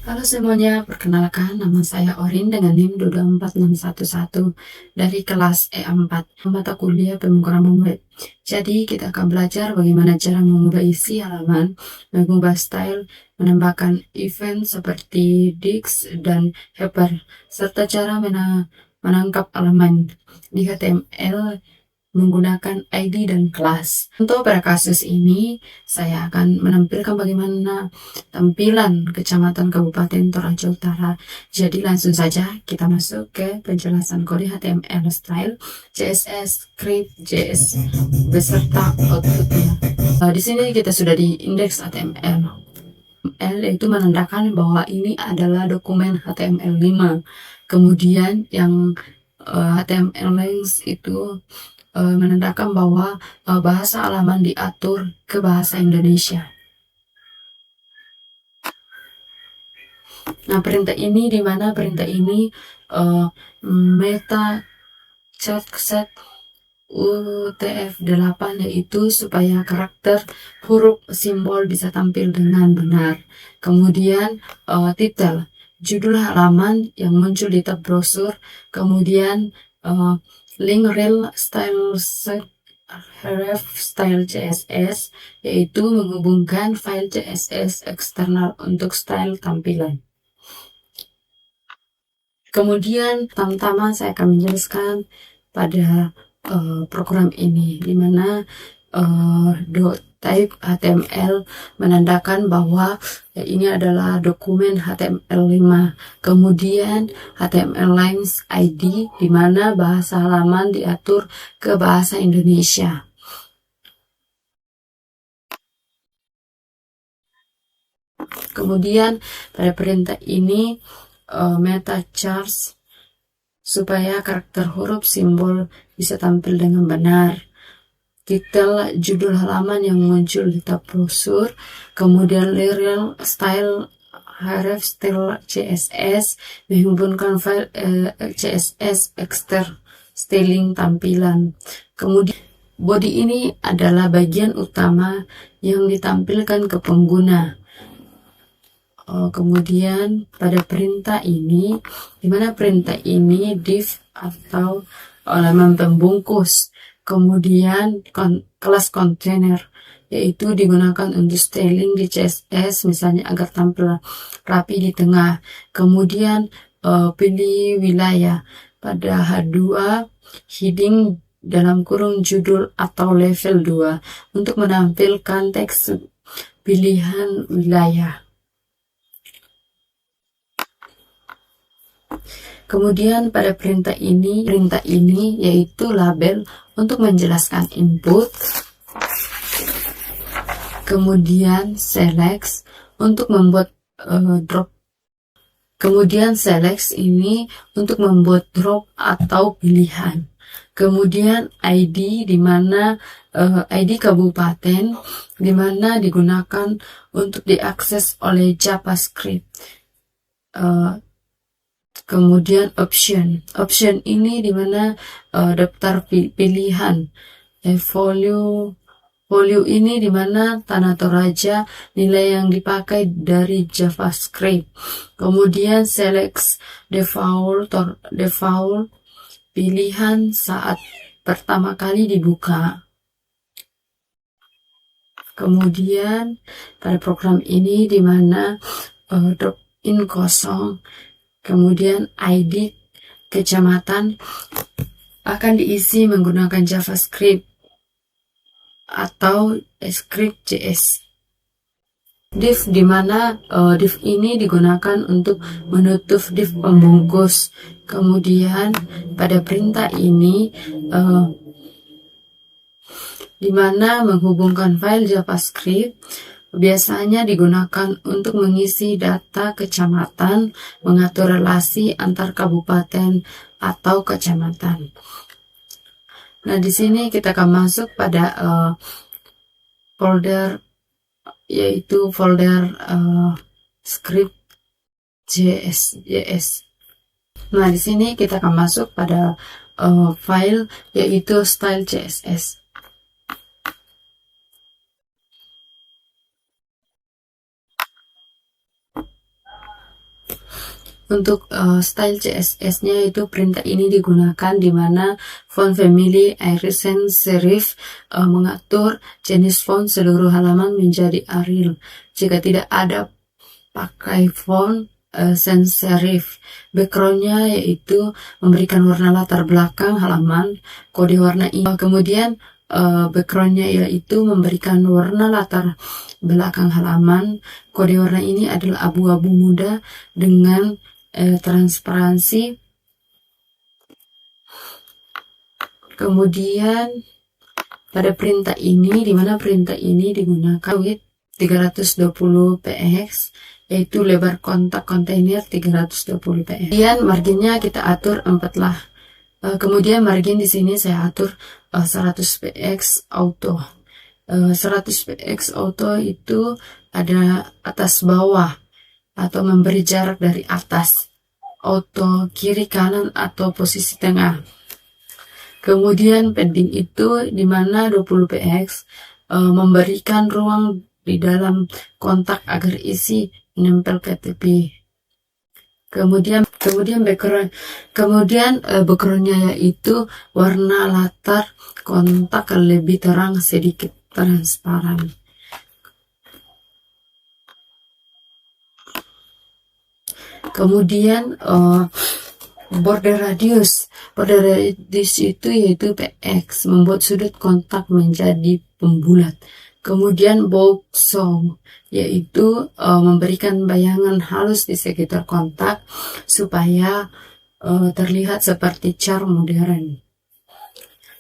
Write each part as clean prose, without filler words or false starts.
Halo semuanya, perkenalkan nama saya Orin dengan NIM 2246111 dari kelas E4, mata kuliah pemrograman web. Jadi kita akan belajar bagaimana cara mengubah isi halaman, mengubah style, menambahkan event seperti dict dan helper, serta cara menangkap elemen di HTML menggunakan ID dan kelas. Untuk pada kasus ini, saya akan menampilkan bagaimana tampilan Kecamatan Kabupaten Toraja Utara. Jadi langsung saja kita masuk ke penjelasan kode HTML style, CSS, script, JS beserta outputnya. Di sini kita sudah di indeks HTML. L itu menandakan bahwa ini adalah dokumen HTML5. Kemudian yang HTML length itu menandakan bahwa bahasa halaman diatur ke bahasa Indonesia. Nah, perintah ini di mana perintah ini meta set UTF-8 yaitu supaya karakter, huruf, simbol bisa tampil dengan benar. Kemudian titel, judul halaman yang muncul di tab brosur. Kemudian link rel style set href style CSS yaitu menghubungkan file CSS eksternal untuk style tampilan. Kemudian pertama-tama saya akan menjelaskan pada program ini, di mana type HTML menandakan bahwa ini adalah dokumen HTML5. Kemudian HTML length ID, di mana bahasa halaman diatur ke bahasa Indonesia. Kemudian pada perintah ini meta charge supaya karakter, huruf, simbol bisa tampil dengan benar. Titel, judul halaman yang muncul di tab brosur. Kemudian rel style href style CSS menghubungkan file CSS eksternal styling tampilan. Kemudian body ini adalah bagian utama yang ditampilkan ke pengguna. Kemudian pada perintah ini, dimana perintah ini div atau elemen pembungkus. Kemudian kelas kontainer yaitu digunakan untuk styling di CSS, misalnya agar tampil rapi di tengah. Kemudian pilih wilayah pada H2 heading dalam kurung judul atau level 2 untuk menampilkan teks pilihan wilayah. Kemudian pada perintah ini yaitu label untuk menjelaskan input. Kemudian select untuk membuat drop. Kemudian select ini untuk membuat drop atau pilihan. Kemudian ID, di mana ID kabupaten, di mana digunakan untuk diakses oleh JavaScript. Kemudian option ini dimana daftar pilihan. Value ini dimana tanah Toraja, nilai yang dipakai dari JavaScript. Kemudian select default pilihan saat pertama kali dibuka. Kemudian pada program ini dimana drop in kosong. Kemudian ID kecamatan akan diisi menggunakan JavaScript atau script JS. Div, di mana div ini digunakan untuk menutup div pembungkus. Kemudian pada perintah ini di mana menghubungkan file JavaScript biasanya digunakan untuk mengisi data kecamatan, mengatur relasi antar kabupaten atau kecamatan. Nah, di sini kita akan masuk pada folder, yaitu folder script JS. Nah, di sini kita akan masuk pada file yaitu style CSS. Untuk style CSS-nya itu perintah ini digunakan di mana font family Irish sans serif mengatur jenis font seluruh halaman menjadi Arial. Jika tidak ada, pakai font sans serif. Backgroundnya yaitu memberikan warna latar belakang halaman, kode warna ini. Kemudian backgroundnya yaitu memberikan warna latar belakang halaman. Kode warna ini adalah abu-abu muda dengan transparansi. Kemudian pada perintah ini, di mana perintah ini digunakan width 320 px, yaitu lebar kontak kontainer 320 px. Kemudian marginnya kita atur 4 lah. Kemudian margin di sini saya atur 100 px auto. 100 px auto itu ada atas bawah atau memberi jarak dari atas, auto kiri kanan atau posisi tengah. Kemudian padding itu dimana 20 px memberikan ruang di dalam kontak agar isi menempel ke tepi. Kemudian backgroundnya yaitu warna latar kontak lebih terang, sedikit transparan. Kemudian border radius itu yaitu px, membuat sudut kontak menjadi pembulat. Kemudian bulk show yaitu memberikan bayangan halus di sekitar kontak supaya terlihat seperti chart modern.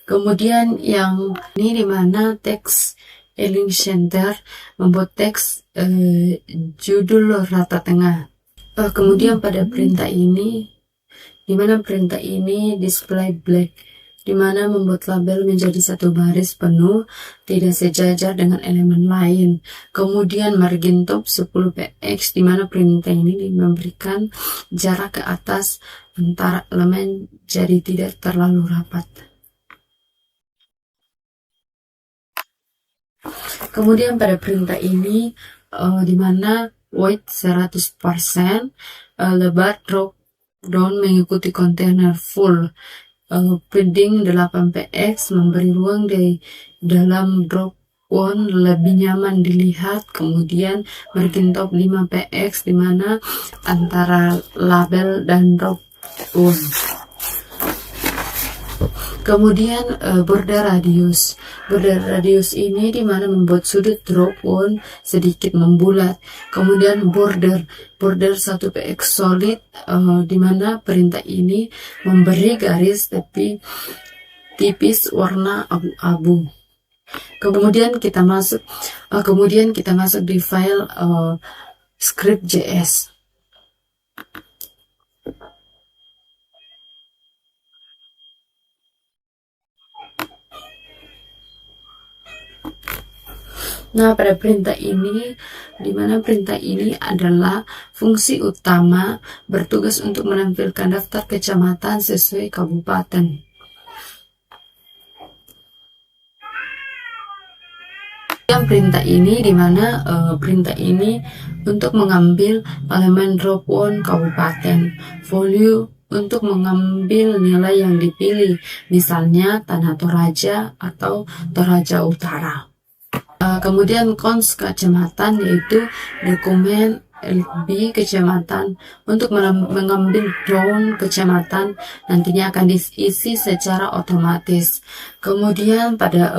Kemudian yang ini dimana teks align center, membuat teks judul rata tengah. Kemudian pada perintah ini, dimana perintah ini display black, dimana membuat label menjadi satu baris penuh, tidak sejajar dengan elemen lain. Kemudian margin top 10 px, dimana perintah ini memberikan jarak ke atas antara elemen jadi tidak terlalu rapat. Kemudian pada perintah ini, dimana weight 100%, lebar drop down mengikuti kontainer full, padding 8 px memberi ruang di dalam drop down lebih nyaman dilihat. Kemudian margin top 5 px dimana antara label dan drop down. Kemudian border radius ini dimana membuat sudut drop down sedikit membulat. Kemudian border 1 px solid, dimana perintah ini memberi garis tapi tipis warna abu-abu. Kemudian kita masuk di file script.js. Nah, pada perintah ini, dimana perintah ini adalah fungsi utama bertugas untuk menampilkan daftar kecamatan sesuai kabupaten. Yang perintah ini, dimana perintah ini untuk mengambil elemen drop down kabupaten, value untuk mengambil nilai yang dipilih, misalnya Tanah Toraja atau Toraja Utara. Kemudian cons kecamatan yaitu dokumen LB kecamatan untuk mengambil down kecamatan nantinya akan diisi secara otomatis. Kemudian pada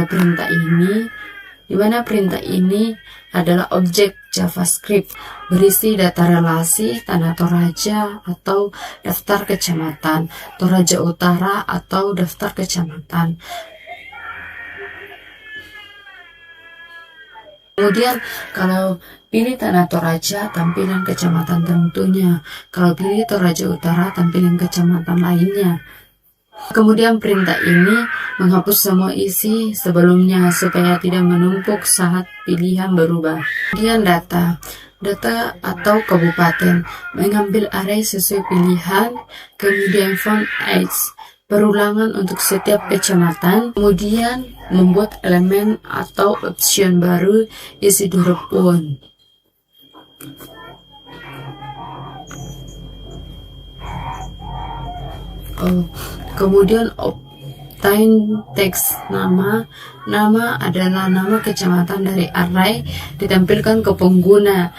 perintah ini, di mana perintah ini adalah objek JavaScript berisi data relasi Tanah Toraja atau daftar kecamatan, Toraja Utara atau daftar kecamatan. Kemudian kalau pilih Tanah Toraja, tampilan kecamatan tentunya. Kalau pilih Toraja Utara, tampilan kecamatan lainnya. Kemudian perintah ini menghapus semua isi sebelumnya supaya tidak menumpuk saat pilihan berubah. Kemudian data atau kabupaten, mengambil array sesuai pilihan. Kemudian font age, perulangan untuk setiap kecamatan. Kemudian membuat elemen atau option baru isi drop down. Kemudian obtain teks nama adalah nama kecamatan dari array ditampilkan ke pengguna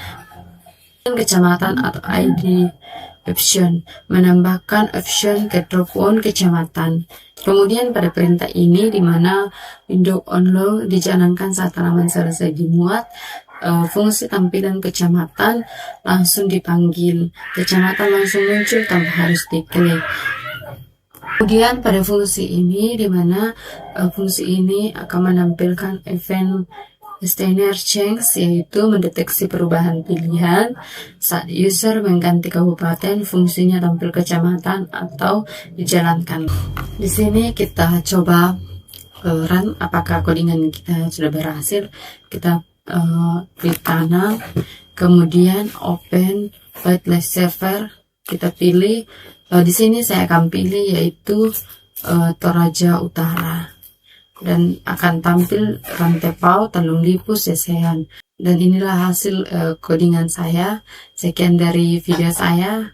kecamatan atau ID option, menambahkan option ke dropdown kecamatan. Kemudian pada perintah ini di mana window onload dijalankan saat halaman selesai dimuat, fungsi tampilan kecamatan langsung dipanggil, kecamatan langsung muncul tanpa harus diklik. Kemudian pada fungsi ini di mana fungsi ini akan menampilkan event listener change, yaitu mendeteksi perubahan pilihan saat user mengganti kabupaten, fungsinya tampil kecamatan atau dijalankan. Di sini kita coba run apakah codingan kita sudah berhasil. Kita klik kanan, kemudian open whitelist server, kita pilih. Di sini saya akan pilih yaitu Toraja Utara dan akan tampil Rantepau, Tanjung Lipu, Sesehan. Dan inilah hasil codingan saya. Sekian dari video saya.